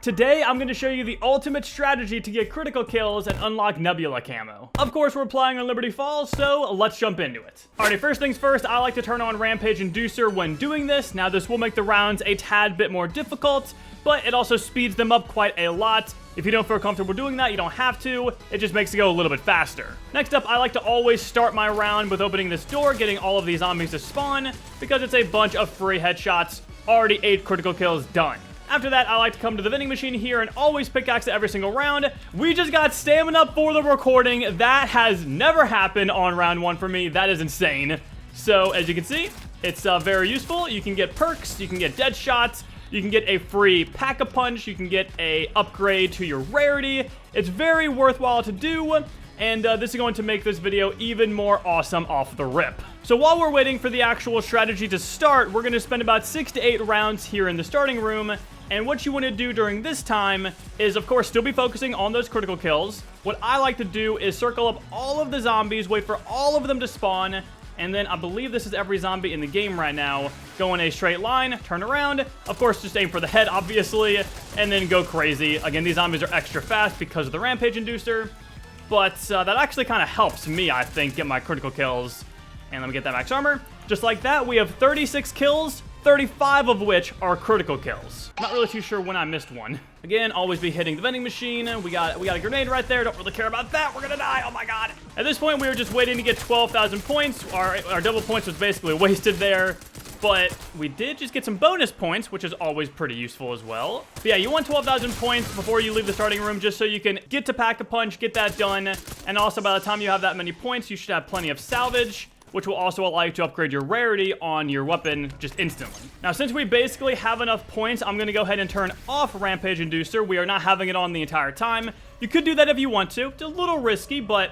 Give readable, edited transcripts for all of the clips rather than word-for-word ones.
Today, I'm going to show you the ultimate strategy to get critical kills and unlock Nebula camo. Of course, we're playing on Liberty Falls, so let's jump into it. Alrighty, first things first, I like to turn on Rampage Inducer when doing this. Now, this will make the rounds a tad bit more difficult, but it also speeds them up quite a lot. If you don't feel comfortable doing that, you don't have to. It just makes it go a little bit faster. Next up, I like to always start my round with opening this door, getting all of these zombies to spawn, because it's a bunch of free headshots. Already 8 critical kills done. After that, I like to come to the vending machine here and always pickaxe it every single round. We just got stamina for the recording. That has never happened on round 1 for me. That is insane. So, as you can see, it's very useful. You can get perks, you can get dead shots, you can get a free pack-a-punch, you can get a upgrade to your rarity. It's very worthwhile to do, and this is going to make this video even more awesome off the rip. So while we're waiting for the actual strategy to start, we're going to spend about 6 to 8 rounds here in the starting room. And what you want to do during this time is, of course, still be focusing on those critical kills. What I like to do is circle up all of the zombies, wait for all of them to spawn, and then I believe this is every zombie in the game right now. Go in a straight line, turn around, of course, just aim for the head, obviously, and then go crazy. Again, these zombies are extra fast because of the Rampage Inducer, but that actually kind of helps me, I think, get my critical kills. And let me get that max armor. Just like that, we have 36 kills, 35 of which are critical kills. Not really too sure when I missed one. Again, always be hitting the vending machine. We got a grenade right there. Don't really care about that. We're gonna die. Oh my god. At this point, we were just waiting to get 12,000 points. Our double points was basically wasted there. But we did just get some bonus points, which is always pretty useful as well. But yeah, you want 12,000 points before you leave the starting room, just so you can get to Pack-a-Punch, get that done. And also, by the time you have that many points, you should have plenty of salvage, which will also allow you to upgrade your rarity on your weapon just instantly. Now, since we basically have enough points, I'm going to go ahead and turn off Rampage Inducer. We are not having it on the entire time. You could do that if you want to. It's a little risky, but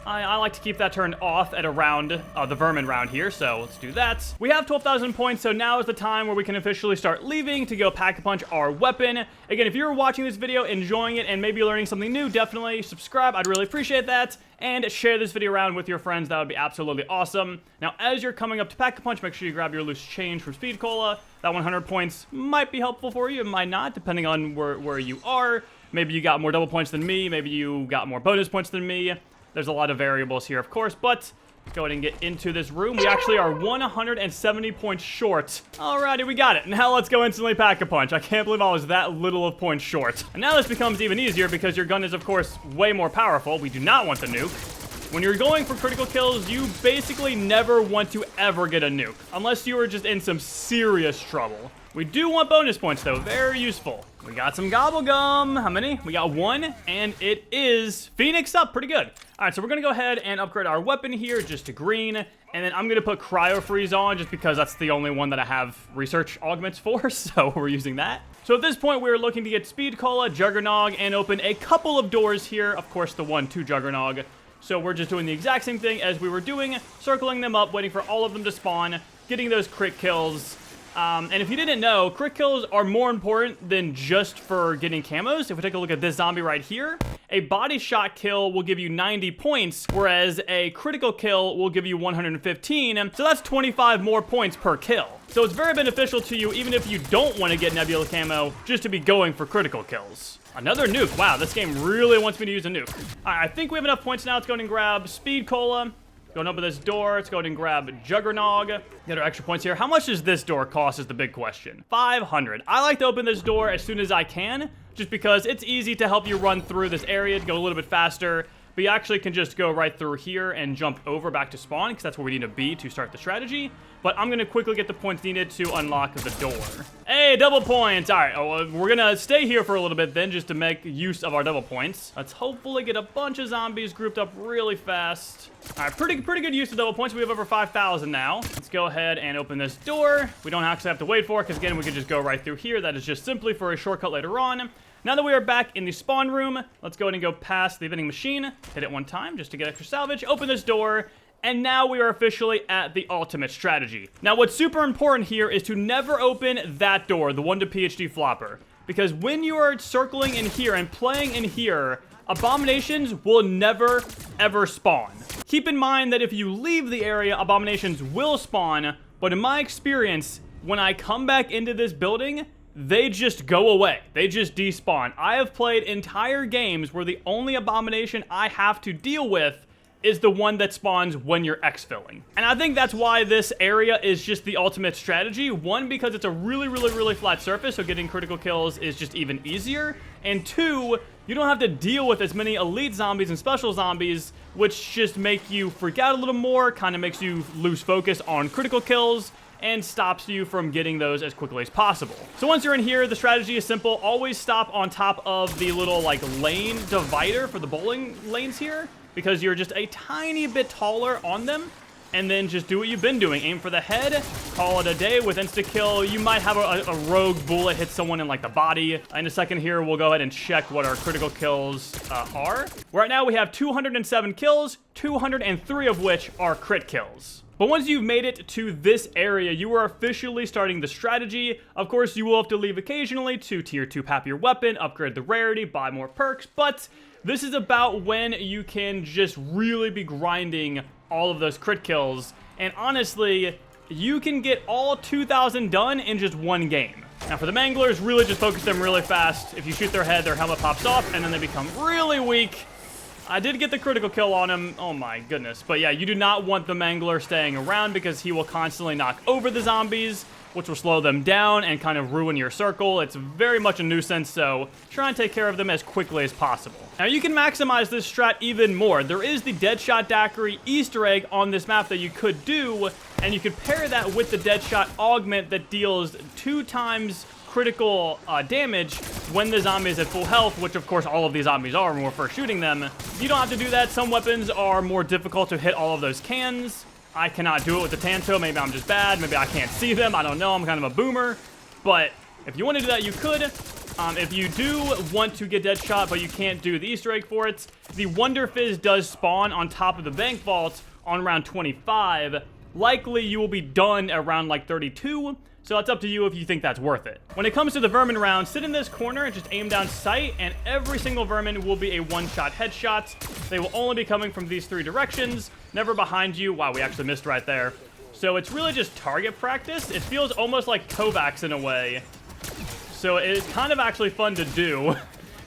I like to keep that turned off at around the vermin round here, so let's do that. We have 12,000 points, so now is the time where we can officially start leaving to go Pack-a-Punch our weapon. Again, if you're watching this video, enjoying it, and maybe learning something new, definitely subscribe. I'd really appreciate that. And share this video around with your friends. That would be absolutely awesome. Now, as you're coming up to Pack-a-Punch, make sure you grab your loose change from Speed Cola. That 100 points might be helpful for you. It might not, depending on where you are. Maybe you got more double points than me. Maybe you got more bonus points than me. There's a lot of variables here, of course, but go ahead and get into this room. We actually are 170 points short. Alrighty, we got it. Now let's go instantly Pack-a-Punch. I can't believe I was that little of points short. And now this becomes even easier because your gun is, of course, way more powerful. We do not want the nuke. When you're going for critical kills, you basically never want to ever get a nuke, unless you are just in some serious trouble. We do want bonus points, though. Very useful. We got some gobble gum. How many? We got 1, and it is Phoenix up. Pretty good. All right, so we're going to go ahead and upgrade our weapon here just to green, and then I'm going to put Cryo Freeze on just because that's the only one that I have research augments for, so we're using that. So at this point, we're looking to get Speed Cola, Juggernog, and open a couple of doors here. Of course, the 1 to Juggernog. So we're just doing the exact same thing as we were doing, circling them up, waiting for all of them to spawn, getting those crit kills. And if you didn't know, crit kills are more important than just for getting camos. If we take a look at this zombie right here, a body shot kill will give you 90 points, whereas a critical kill will give you 115. So that's 25 more points per kill. So it's very beneficial to you, even if you don't want to get Nebula camo, just to be going for critical kills. Another nuke. Wow, this game really wants me to use a nuke. All right, I think we have enough points now. Let's go ahead and grab Speed Cola. Go and open this door. Let's go ahead and grab Juggernog. Get our extra points here. How much does this door cost is the big question. 500. I like to open this door as soon as I can, just because it's easy to help you run through this area to go a little bit faster. But you actually can just go right through here and jump over back to spawn, because that's where we need to be to start the strategy. But I'm going to quickly get the points needed to unlock the door. Hey, double points! Alright, we're going to stay here for a little bit then, just to make use of our double points. Let's hopefully get a bunch of zombies grouped up really fast. Alright, pretty good use of double points. We have over 5,000 now. Let's go ahead and open this door. We don't actually have to wait for it, because again, we can just go right through here. That is just simply for a shortcut later on. Now that we are back in the spawn room, let's go ahead and go past the vending machine. Hit it one time just to get extra salvage. Open this door. And now we are officially at the ultimate strategy. Now, what's super important here is to never open that door, the 1 to PhD flopper. Because when you are circling in here and playing in here, abominations will never, ever spawn. Keep in mind that if you leave the area, abominations will spawn. But in my experience, when I come back into this building, they just go away. They just despawn. I have played entire games where the only abomination I have to deal with is the one that spawns when you're exfilling. And I think that's why this area is just the ultimate strategy. One, because it's a really flat surface, so getting critical kills is just even easier. And two, you don't have to deal with as many elite zombies and special zombies, which just make you freak out a little more, kind of makes you lose focus on critical kills, and stops you from getting those as quickly as possible. So once you're in here, the strategy is simple. Always stop on top of the little like lane divider for the bowling lanes here, because you're just a tiny bit taller on them, and then just do what you've been doing. Aim for the head, call it a day with insta-kill. You might have a rogue bullet hit someone in like the body. In a second here, we'll go ahead and check what our critical kills are. Right now we have 207 kills, 203 of which are crit kills. But once you've made it to this area, you are officially starting the strategy. Of course, you will have to leave occasionally to tier 2 pap your weapon, upgrade the rarity, buy more perks, but this is about when you can just really be grinding all of those crit kills. And honestly, you can get all 2,000 done in just one game. Now for the manglers, really just focus them really fast. If you shoot their head, their helmet pops off, and then they become really weak. I did get the critical kill on him. Oh my goodness. But yeah, you do not want the mangler staying around because he will constantly knock over the zombies, which will slow them down and kind of ruin your circle. It's very much a nuisance, so try and take care of them as quickly as possible. Now you can maximize this strat even more. There is the Deadshot Daiquiri Easter egg on this map that you could do, and you could pair that with the Deadshot Augment that deals 2 times critical damage when the zombie is at full health, which of course all of these zombies are when we're first shooting them. You don't have to do that. Some weapons are more difficult to hit all of those cans. I cannot do it with the Tanto. Maybe I'm just bad. Maybe I can't see them. I don't know. I'm kind of a boomer. But if you want to do that, you could. If you do want to get Deadshot, but you can't do the Easter egg for it, the Wonder Fizz does spawn on top of the bank vault on round 25. Likely you will be done around like 32. So it's up to you if you think that's worth it. When it comes to the vermin round, sit in this corner and just aim down sight, and every single vermin will be a one-shot headshot. They will only be coming from these 3 directions, never behind you. Wow, we actually missed right there. So it's really just target practice. It feels almost like Kovacs in a way. So it's kind of actually fun to do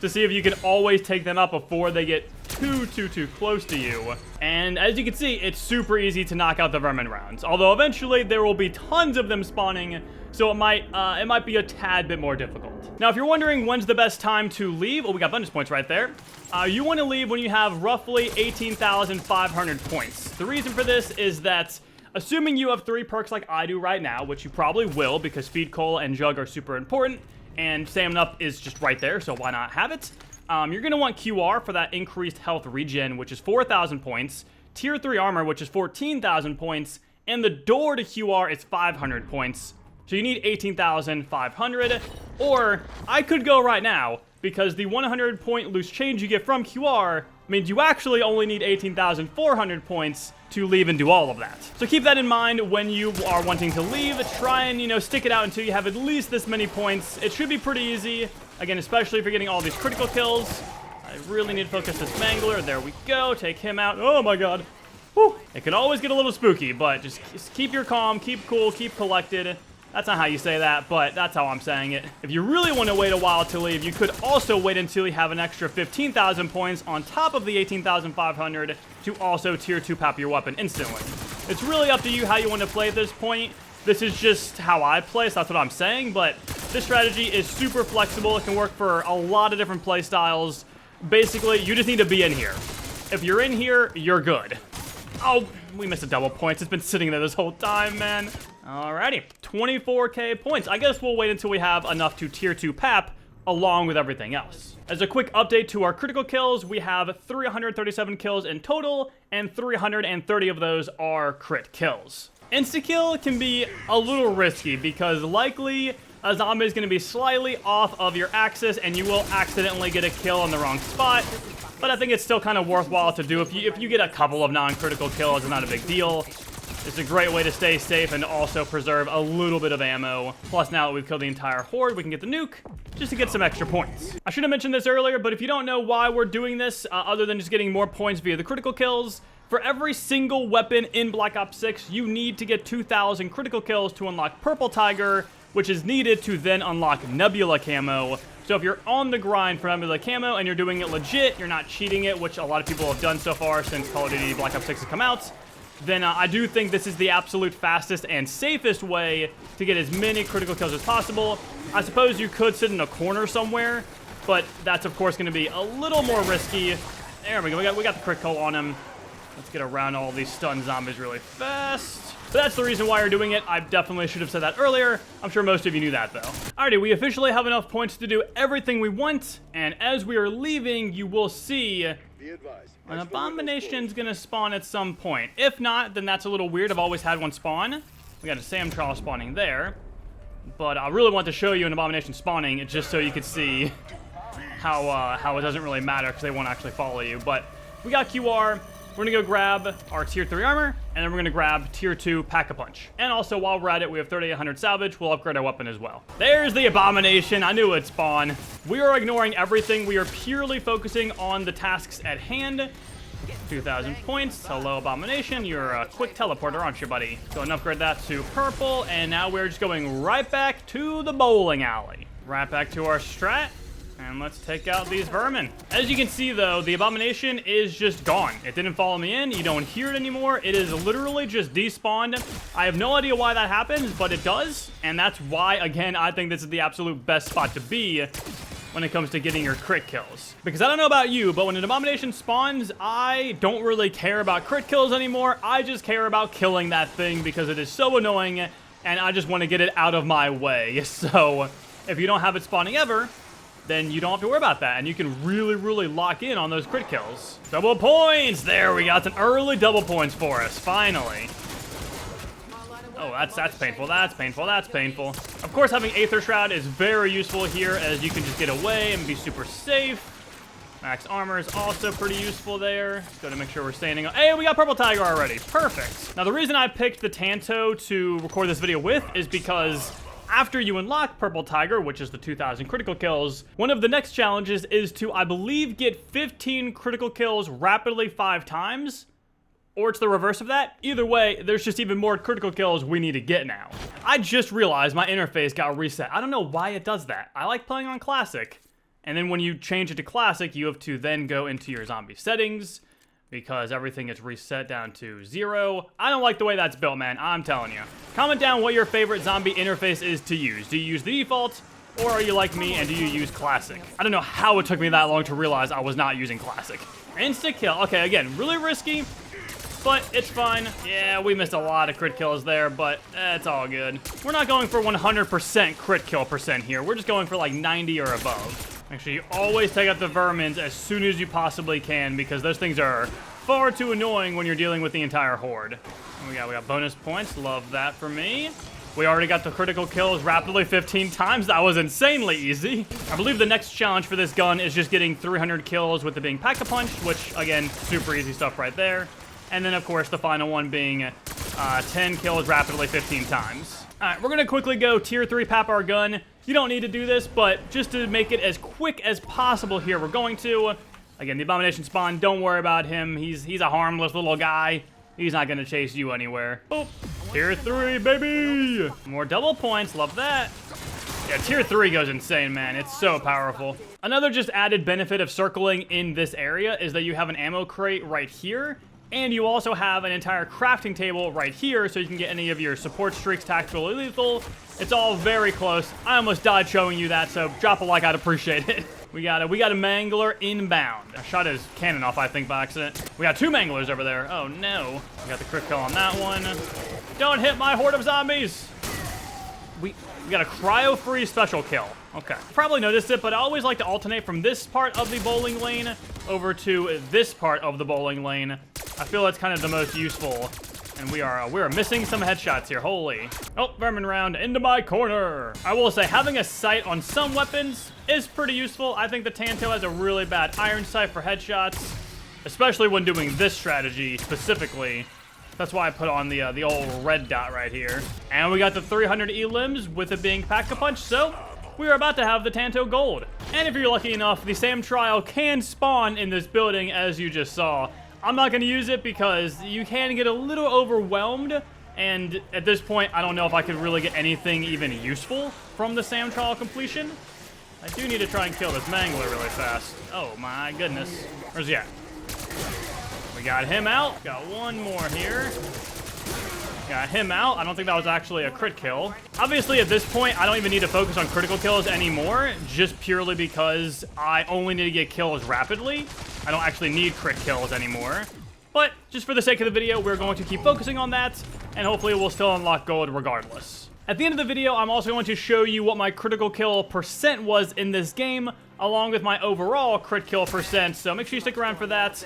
to see if you can always take them out before they get too close to you. And as you can see, it's super easy to knock out the vermin rounds. Although eventually there will be tons of them spawning, so it might be a tad bit more difficult. Now, if you're wondering when's the best time to leave, oh, we got bonus points right there. You want to leave when you have roughly 18,500 points. The reason for this is that, assuming you have 3 perks like I do right now, which you probably will because Speed Coal and Jug are super important, and Stamina Up is just right there, so why not have it? You're going to want QR for that increased health regen, which is 4,000 points, Tier 3 armor, which is 14,000 points, and the door to QR is 500 points. So you need 18,500, or I could go right now, because the 100 point loose change you get from QR means you actually only need 18,400 points to leave and do all of that. So keep that in mind when you are wanting to leave. Try and, stick it out until you have at least this many points. It should be pretty easy. Again, especially if you're getting all these critical kills. I really need to focus this mangler. There we go. Take him out. Oh my god. Whew. It can always get a little spooky, but just keep your calm, keep cool, keep collected. That's not how you say that, but that's how I'm saying it. If you really want to wait a while to leave, you could also wait until you have an extra 15,000 points on top of the 18,500 to also tier 2 pop your weapon instantly. It's really up to you how you want to play at this point. This is just how I play, so that's what I'm saying, but this strategy is super flexible. It can work for a lot of different play styles. Basically, you just need to be in here. If you're in here, you're good. Oh, we missed a double points. It's been sitting there this whole time, man. Alrighty, 24k points. I guess we'll wait until we have enough to tier 2 pap along with everything else. As a quick update to our critical kills, we have 337 kills in total, and 330 of those are crit kills. Insta-kill can be a little risky because likely a zombie is going to be slightly off of your axis and you will accidentally get a kill in the wrong spot. But I think it's still kind of worthwhile to do. If you get a couple of non-critical kills, it's not a big deal. It's a great way to stay safe and also preserve a little bit of ammo. Plus, now that we've killed the entire horde, we can get the nuke just to get some extra points. I should have mentioned this earlier, but if you don't know why we're doing this, other than just getting more points via the critical kills, for every single weapon in Black Ops 6, you need to get 2,000 critical kills to unlock Purple Tiger, which is needed to then unlock Nebula camo. So if you're on the grind for Nebula camo and you're doing it legit, you're not cheating it, which a lot of people have done so far since Call of Duty Black Ops 6 has come out, then I do think this is the absolute fastest and safest way to get as many critical kills as possible. I suppose you could sit in a corner somewhere, but that's of course going to be a little more risky. There we go, we got the crit kill on him. Let's get around all these stun zombies really fast. So that's the reason why you're doing it. I definitely should have said that earlier. I'm sure most of you knew that, though. Alrighty, we officially have enough points to do everything we want, and as we are leaving, you will see an abomination's gonna spawn at some point. If not, then that's a little weird. I've always had one spawn. We got a SAM trial spawning there, but I really want to show you an abomination spawning just so you could see how it doesn't really matter because they won't actually follow you. But we got QR. We're gonna go grab our tier 3 armor, and then we're gonna grab tier 2 pack-a-punch. And also, while we're at it, we have 3,800 salvage. We'll upgrade our weapon as well. There's the abomination. I knew it'd spawn. We are ignoring everything. We are purely focusing on the tasks at hand. 2,000 points. Hello, abomination. You're a quick teleporter, aren't you, buddy? Go ahead and upgrade that to purple, and now we're just going right back to the bowling alley. Right back to our strat. And let's take out these vermin. As you can see, though, the abomination is just gone. It didn't follow me in. You don't hear it anymore. It is literally just despawned. I have no idea why that happens, but it does. And that's why, again, I think this is the absolute best spot to be when it comes to getting your crit kills. Because I don't know about you, but when an abomination spawns, I don't really care about crit kills anymore. I just care about killing that thing because it is so annoying, and I just want to get it out of my way. So if you don't have it spawning ever, then you don't have to worry about that, and you can really, really lock in on those crit kills. Double points! There we got some early double points for us, finally. Oh, that's painful, that's painful, that's painful. Of course, having Aether Shroud is very useful here, as you can just get away and be super safe. Max armor is also pretty useful there. Just gotta make sure we're staying on. Hey, we got Purple Tiger already, perfect. Now, the reason I picked the Tanto to record this video with is because after you unlock Purple Tiger, which is the 2,000 critical kills, one of the next challenges is to, I believe, get 15 critical kills rapidly 5 times, or it's the reverse of that. Either way, there's just even more critical kills we need to get now. I just realized my interface got reset. I don't know why it does that. I like playing on Classic, and then when you change it to Classic, you have to then go into your zombie settings, because everything is reset down to 0. I don't like the way that's built, man. I'm telling you. Comment down what your favorite zombie interface is to use. Do you use the default, or are you like me and do you use Classic? I don't know how it took me that long to realize I was not using Classic. Insta kill. Okay, again, really risky, but it's fine. Yeah, we missed a lot of crit kills there, but it's all good. We're not going for 100% crit kill percent here. We're just going for like 90 or above. Make sure you always take out the vermins as soon as you possibly can, because those things are far too annoying when you're dealing with the entire horde. And we got bonus points. Love that for me. We already got the critical kills rapidly 15 times. That was insanely easy. I believe the next challenge for this gun is just getting 300 kills with it being pack-a-punch, which, again, super easy stuff right there. And then, of course, the final one being 10 kills rapidly 15 times. All right, we're going to quickly go tier 3 pap our gun. You don't need to do this, but just to make it as quick as possible here, we're going to. Again, the abomination spawn, don't worry about him. He's a harmless little guy. He's not going to chase you anywhere. Boop. Tier 3, baby! More double points, love that. Yeah, tier 3 goes insane, man. It's so powerful. Another just added benefit of circling in this area is that you have an ammo crate right here, and you also have an entire crafting table right here, so you can get any of your support streaks, tactical or lethal. It's all very close. I almost died showing you that, so drop a like, I'd appreciate it. We got a mangler inbound. I shot his cannon off, I think, by accident. We got 2 manglers over there. Oh, no. We got the crit kill on that one. Don't hit my horde of zombies. We got a cryo-free special kill. Okay. Probably noticed it, but I always like to alternate from this part of the bowling lane over to this part of the bowling lane. I feel that's kind of the most useful. And we are missing some headshots here. Holy. Oh, vermin round into my corner. I will say, having a sight on some weapons is pretty useful. I think the Tanto has a really bad iron sight for headshots, especially when doing this strategy specifically. That's why I put on the old red dot right here. And we got the 300 elims with it being pack-a-punch, so we are about to have the Tanto gold. And if you're lucky enough, the SAM trial can spawn in this building, as you just saw. I'm not going to use it because you can get a little overwhelmed, And at this point, I don't know if I could really get anything even useful from the SAM trial completion. I do need to try and kill this mangler really fast. Oh my goodness. Where's he at? We got him out. Got one more here. Got him out. I don't think that was actually a crit kill. Obviously, at this point, I don't even need to focus on critical kills anymore, just purely because I only need to get kills rapidly. I don't actually need crit kills anymore. But just for the sake of the video, we're going to keep focusing on that, and hopefully we'll still unlock gold regardless. At the end of the video, I'm also going to show you what my critical kill percent was in this game, along with my overall crit kill percent, so make sure you stick around for that.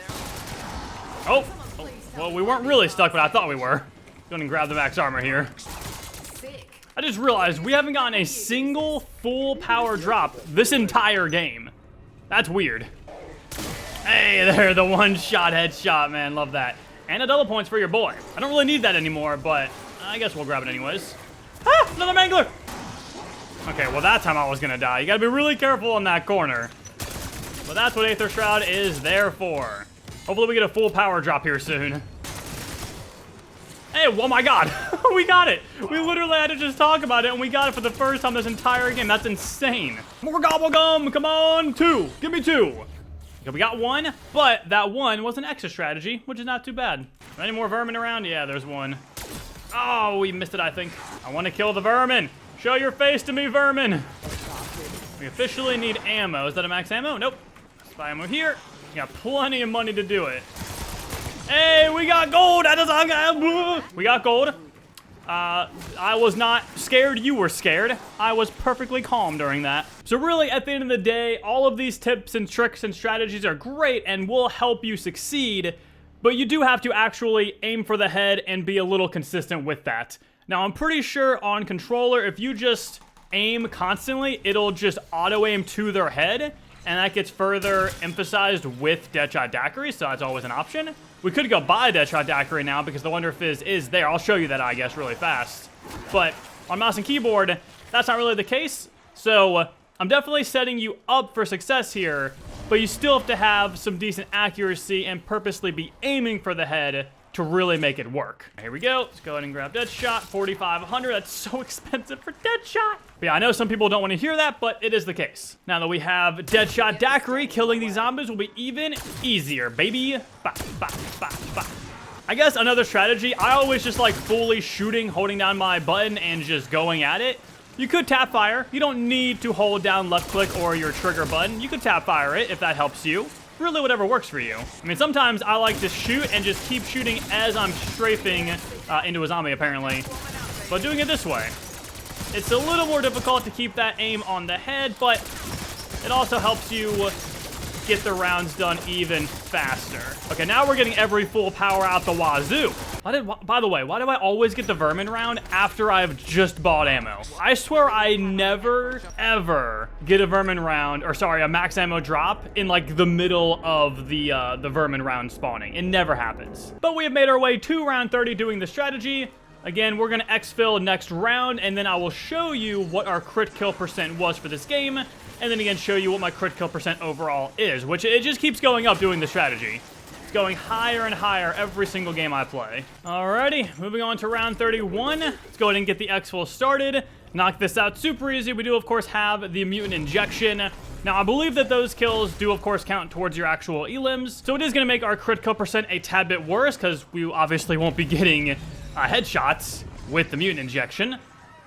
Oh, well, we weren't really stuck, but I thought we were. Go and grab the max armor here. I just realized we haven't gotten a single full power drop this entire game. That's weird. Hey there, the one-shot headshot, man. Love that. And a double points for your boy. I don't really need that anymore, but I guess we'll grab it anyways. Ah, another mangler. Okay, well, that time I was gonna die. You gotta be really careful on that corner. But that's what Aether Shroud is there for. Hopefully we get a full power drop here soon. Hey, oh my god, we got it. We literally had to just talk about it, and we got it for the first time this entire game. That's insane. More gobblegum, come on, 2, give me 2. Okay, we got 1, but that 1 was an extra strategy, which is not too bad. Any more vermin around? Yeah, there's 1. Oh, we missed it, I think. I want to kill the vermin. Show your face to me, vermin. We officially need ammo. Is that a max ammo? Nope. Spy ammo here. We got plenty of money to do it. Hey, we got gold. We got gold. I was not scared. You were scared. I was perfectly calm during that. So really, at the end of the day, all of these tips and tricks and strategies are great and will help you succeed, but you do have to actually aim for the head and be a little consistent with that. Now, I'm pretty sure on controller, if you just aim constantly, it'll just auto-aim to their head, and that gets further emphasized with Deadshot Daiquiri, so that's always an option. We could go buy Deadshot Daiquiri now because the Wonder Fizz is there. I'll show you that, I guess, really fast. But on mouse and keyboard, that's not really the case. So I'm definitely setting you up for success here, but you still have to have some decent accuracy and purposely be aiming for the head to really make it work. Here we go. Let's go ahead and grab Deadshot. 4,500. That's so expensive for Deadshot. But yeah, I know some people don't want to hear that, but it is the case. Now that we have Deadshot Daiquiri, killing these zombies will be even easier, baby. Bah, bah, bah, bah. I guess another strategy, I always just like fully shooting, holding down my button and just going at it. You could tap fire. You don't need to hold down left click or your trigger button. You could tap fire it if that helps you. Really, whatever works for you. I mean, sometimes I like to shoot and just keep shooting as I'm strafing into a zombie, apparently. But doing it this way, it's a little more difficult to keep that aim on the head, but it also helps you get the rounds done even faster. Okay, now we're getting every full power out the wazoo. By the way, why do I always get the vermin round after I've just bought ammo? I swear I never, ever get a vermin round, or sorry, a max ammo drop in like the middle of the vermin round spawning. It never happens. But we have made our way to round 30 doing the strategy. Again, we're gonna exfil next round, and then I will show you what our crit kill percent was for this game, and then again show you what my crit kill percent overall is, which it just keeps going up doing the strategy. It's going higher and higher every single game I play. Alrighty, moving on to round 31. Let's go ahead and get the exfil started. Knock this out super easy. We do, of course, have the mutant injection. Now, I believe that those kills do, of course, count towards your actual elims, so it is going to make our crit kill percent a tad bit worse, because we obviously won't be getting headshots with the mutant injection.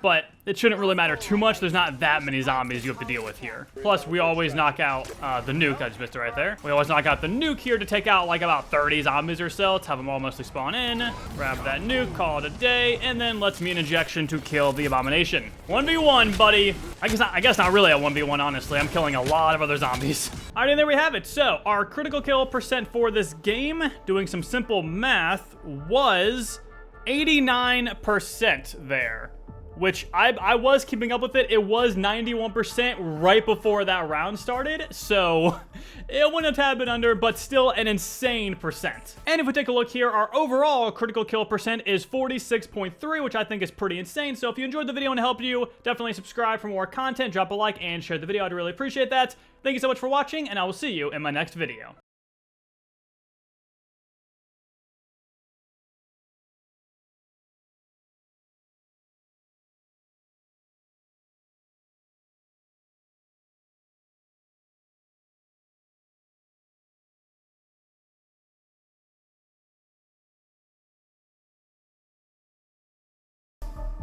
But it shouldn't really matter too much. There's not that many zombies you have to deal with here. Plus, we always knock out the nuke. I just missed it right there. We always knock out the nuke here to take out like about 30 zombies or so. Let's have them all mostly spawn in. Grab that nuke, call it a day, and then let's mutant injection to kill the abomination. 1v1, buddy. I guess not really a 1v1, honestly. I'm killing a lot of other zombies. All right, and there we have it. So our critical kill percent for this game, doing some simple math, was 89% there. Which I was keeping up with it. It was 91% right before that round started, so it went a tad bit under, but still an insane percent. And if we take a look here, our overall critical kill percent is 46.3, which I think is pretty insane. So if you enjoyed the video and it helped you, definitely subscribe for more content, drop a like, and share the video. I'd really appreciate that. Thank you so much for watching, and I will see you in my next video.